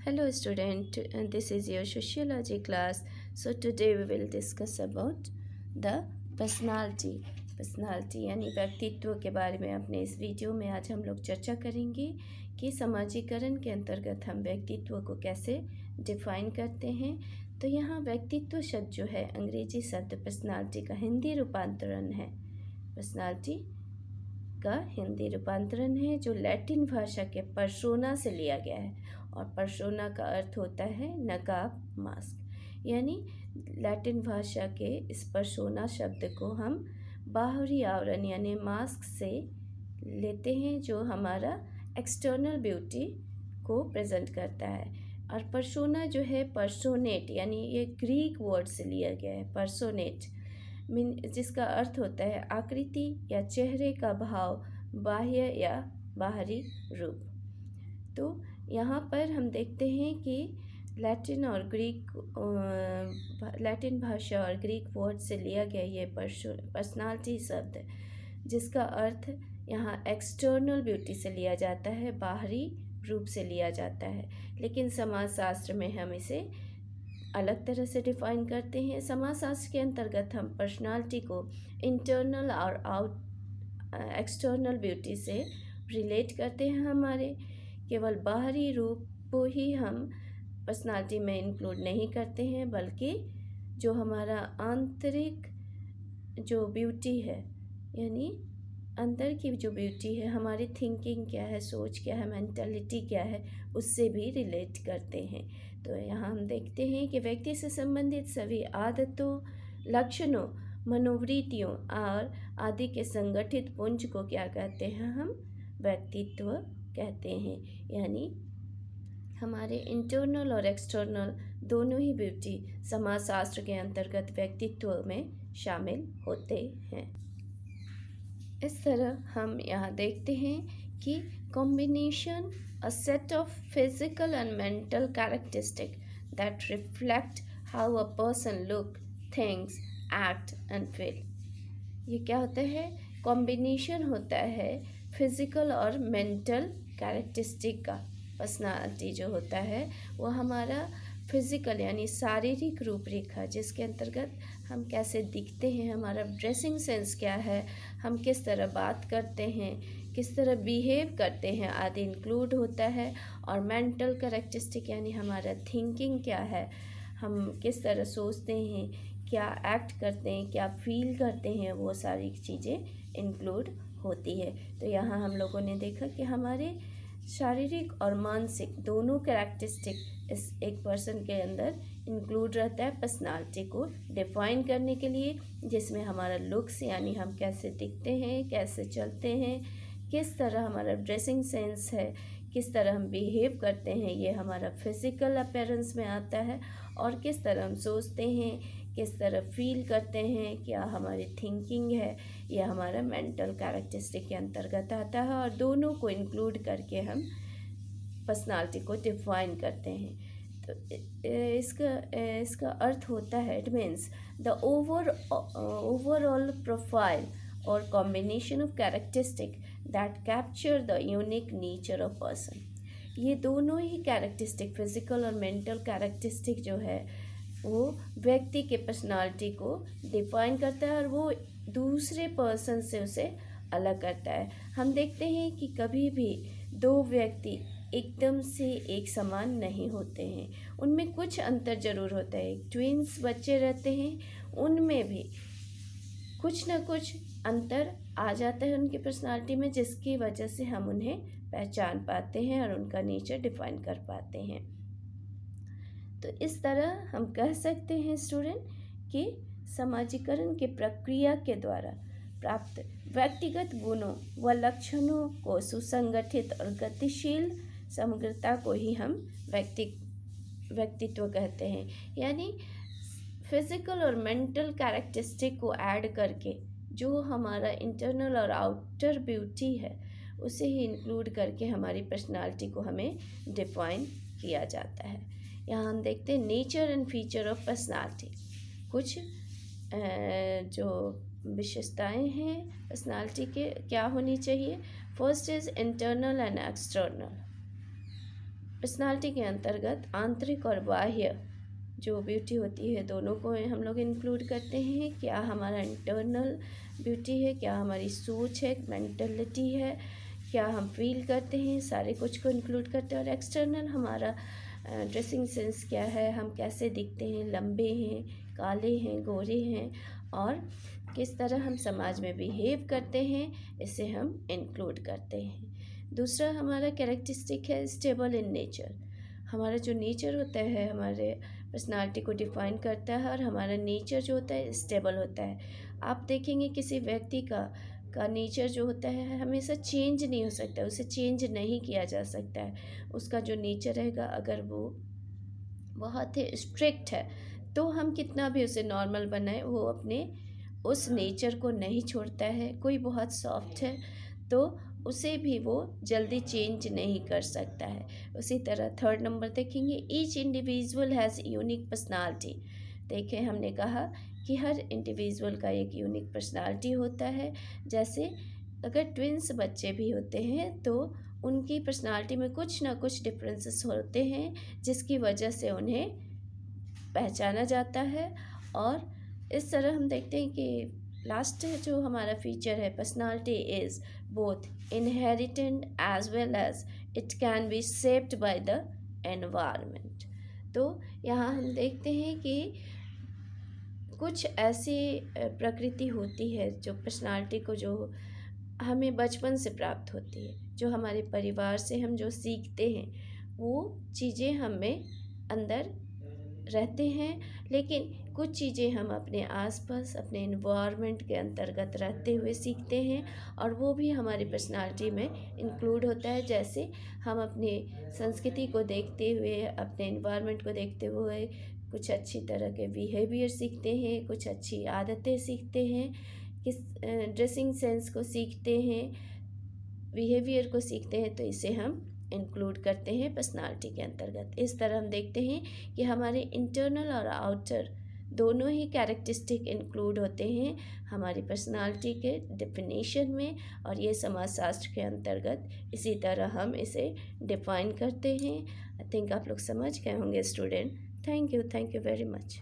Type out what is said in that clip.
Hello student, and this is your sociology class. So today we will discuss about the personality. Personality यानी व्यक्तित्व के बारे में अपने इस वीडियो में आज हम लोग चर्चा करेंगे कि समाजीकरण के अंतर्गत हम व्यक्तित्व को कैसे डिफाइन करते हैं। तो यहाँ व्यक्तित्व शब्द जो है अंग्रेजी शब्द पर्सनालिटी का हिंदी रूपांतरण है। पर्सनालिटी का हिंदी रूपांतरण है जो लैटिन भाषा के पर्सोना से लिया गया है, और पर्सोना का अर्थ होता है नकाब, मास्क। यानी लैटिन भाषा के इस पर्सोना शब्द को हम बाहरी आवरण यानी मास्क से लेते हैं, जो हमारा एक्सटर्नल ब्यूटी को प्रेजेंट करता है। और पर्सोना जो है पर्सोनेट यानी ये ग्रीक वर्ड से लिया गया है, पर्सोनेट जिसका अर्थ होता है आकृति या चेहरे का भाव, बाह्य या बाहरी रूप। तो यहाँ पर हम देखते हैं कि लैटिन भाषा और ग्रीक वर्ड से लिया गया ये पर्सनालिटी शब्द, जिसका अर्थ यहाँ एक्सटर्नल ब्यूटी से लिया जाता है, बाहरी रूप से लिया जाता है। लेकिन समाजशास्त्र में हम इसे अलग तरह से डिफाइन करते हैं। समाजशास्त्र के अंतर्गत हम पर्सनालिटी को इंटरनल और एक्सटर्नल ब्यूटी से रिलेट करते हैं। हमारे केवल बाहरी रूप को ही हम पर्सनालिटी में इंक्लूड नहीं करते हैं, बल्कि जो हमारा आंतरिक जो ब्यूटी है यानी अंदर की जो ब्यूटी है, हमारी थिंकिंग क्या है, सोच क्या है, मेंटालिटी क्या है, उससे भी रिलेट करते हैं। तो यहाँ हम देखते हैं कि व्यक्ति से संबंधित सभी आदतों, लक्षणों, मनोवृत्तियों और आदि के संगठित पुंज को क्या कहते हैं, हम व्यक्तित्व कहते हैं। यानी हमारे इंटरनल और एक्सटर्नल दोनों ही ब्यूटी समाजशास्त्र के अंतर्गत व्यक्तित्व में शामिल होते हैं। इस तरह हम यहाँ देखते हैं कि combination a set of physical and mental characteristic that reflect how a person look, thinks, act and feel. ये क्या होता है? कॉम्बिनेशन होता है फिजिकल और मेंटल कैरेक्टरिस्टिक का। पर्सनालिटी जो होता है वो हमारा फिजिकल यानी शारीरिक रूपरेखा, जिसके अंतर्गत हम कैसे दिखते हैं, हमारा ड्रेसिंग सेंस क्या है, हम किस तरह बात करते हैं, किस तरह बिहेव करते हैं आदि इंक्लूड होता है। और मेंटल कैरेक्टरिस्टिक यानी हमारा थिंकिंग क्या है, हम किस तरह सोचते हैं, क्या एक्ट करते हैं, क्या फील करते हैं, वो सारी चीज़ें इंक्लूड होती है। तो यहाँ हम लोगों ने देखा कि हमारे शारीरिक और मानसिक दोनों कैरेक्टरिस्टिक इस एक पर्सन के अंदर इंक्लूड रहता है पर्सनालिटी को डिफाइन करने के लिए, जिसमें हमारा लुक्स यानी हम कैसे दिखते हैं, कैसे चलते हैं, किस तरह हमारा ड्रेसिंग सेंस है, किस तरह हम बिहेव करते हैं, ये हमारा फिजिकल अपीयरेंस में आता है। और किस तरह हम सोचते हैं, किस तरह फील करते हैं, क्या हमारी थिंकिंग है, यह हमारा मेंटल कैरेक्टरिस्टिक के अंतर्गत आता है। और दोनों को इंक्लूड करके हम पर्सनालिटी को डिफाइन करते हैं। तो इसका अर्थ होता है, it means the overall profile और combination of characteristic that capture the unique nature of person. ये दोनों ही कैरेक्टरिस्टिक फिजिकल और मेंटल कैरेक्टरिस्टिक जो है वो व्यक्ति के पर्सनालिटी को डिफाइन करता है और वो दूसरे पर्सन से उसे अलग करता है। हम देखते हैं कि कभी भी दो व्यक्ति एकदम से एक समान नहीं होते हैं, उनमें कुछ अंतर ज़रूर होता है। ट्विंस बच्चे रहते हैं, उनमें भी कुछ ना कुछ अंतर आ जाता है उनकी पर्सनालिटी में, जिसकी वजह से हम उन्हें पहचान पाते हैं और उनका नेचर डिफाइन कर पाते हैं। तो इस तरह हम कह सकते हैं स्टूडेंट कि समाजीकरण की प्रक्रिया के द्वारा प्राप्त व्यक्तिगत गुणों व लक्षणों को सुसंगठित और गतिशील समग्रता को ही हम व्यक्तित्व कहते हैं। यानी फिजिकल और मेंटल कैरेक्टरिस्टिक को ऐड करके जो हमारा इंटरनल और आउटर ब्यूटी है उसे ही इंक्लूड करके हमारी पर्सनालिटी को हमें डिफाइन किया जाता है। यहाँ हम देखते हैं nature and feature of personality. कुछ जो विशेषताएं हैं पर्सनालिटी के क्या होनी चाहिए। First is internal and external. Personality के अंतर्गत आंतरिक और बाह्य जो ब्यूटी होती है दोनों को हम लोग इंक्लूड करते हैं। क्या हमारा इंटरनल ब्यूटी है, क्या हमारी सोच है, मेंटलिटी है, क्या हम फील करते हैं, सारे कुछ को इंक्लूड करते हैं। और एक्सटर्नल हमारा ड्रेसिंग सेंस क्या है, हम कैसे दिखते हैं, लंबे हैं, काले हैं, गोरे हैं, और किस तरह हम समाज में बिहेव करते हैं, इसे हम इंक्लूड करते हैं। दूसरा हमारा कैरेक्टरिस्टिक है स्टेबल इन नेचर। हमारा जो नेचर होता है हमारे पर्सनालिटी को डिफ़ाइन करता है, और हमारा नेचर जो होता है स्टेबल होता है। आप देखेंगे किसी व्यक्ति का नेचर जो होता है हमेशा चेंज नहीं हो सकता, उसे चेंज नहीं किया जा सकता है। उसका जो नेचर रहेगा, अगर वो बहुत ही स्ट्रिक्ट है तो हम कितना भी उसे नॉर्मल बनाए, वो अपने उस नेचर को नहीं छोड़ता है। कोई बहुत सॉफ्ट है तो उसे भी वो जल्दी चेंज नहीं कर सकता है। उसी तरह थर्ड नंबर देखेंगे, each individual has unique personality. देखें, हमने कहा कि हर इंडिविजुअल का एक यूनिक पर्सनालिटी होता है। जैसे अगर ट्विंस बच्चे भी होते हैं तो उनकी पर्सनालिटी में कुछ ना कुछ डिफरेंसेस होते हैं, जिसकी वजह से उन्हें पहचाना जाता है। और इस तरह हम देखते हैं कि लास्ट जो हमारा फीचर है personality is both inherited as well as it can be shaped by the environment. तो यहाँ हम देखते हैं कि कुछ ऐसी प्रकृति होती है जो पर्सनालिटी को जो हमें बचपन से प्राप्त होती है, जो हमारे परिवार से हम जो सीखते हैं वो चीज़ें हमें अंदर रहते हैं। लेकिन कुछ चीज़ें हम अपने आसपास अपने एनवायरनमेंट के अंतर्गत रहते हुए सीखते हैं, और वो भी हमारी पर्सनालिटी में इंक्लूड होता है। जैसे हम अपने संस्कृति को देखते हुए, अपने एनवायरनमेंट को देखते हुए कुछ अच्छी तरह के बिहेवियर सीखते हैं, कुछ अच्छी आदतें सीखते हैं, किस ड्रेसिंग सेंस को सीखते हैं, बिहेवियर को सीखते हैं, तो इसे हम इंक्लूड करते हैं पर्सनालिटी के अंतर्गत। इस तरह हम देखते हैं कि हमारे इंटरनल और आउटर दोनों ही कैरेक्टरिस्टिक इंक्लूड होते हैं हमारी पर्सनालिटी के डेफिनेशन में, और ये समाजशास्त्र के अंतर्गत इसी तरह हम इसे डिफाइन करते हैं। आई थिंक आप लोग समझ गए होंगे student. Thank you very much.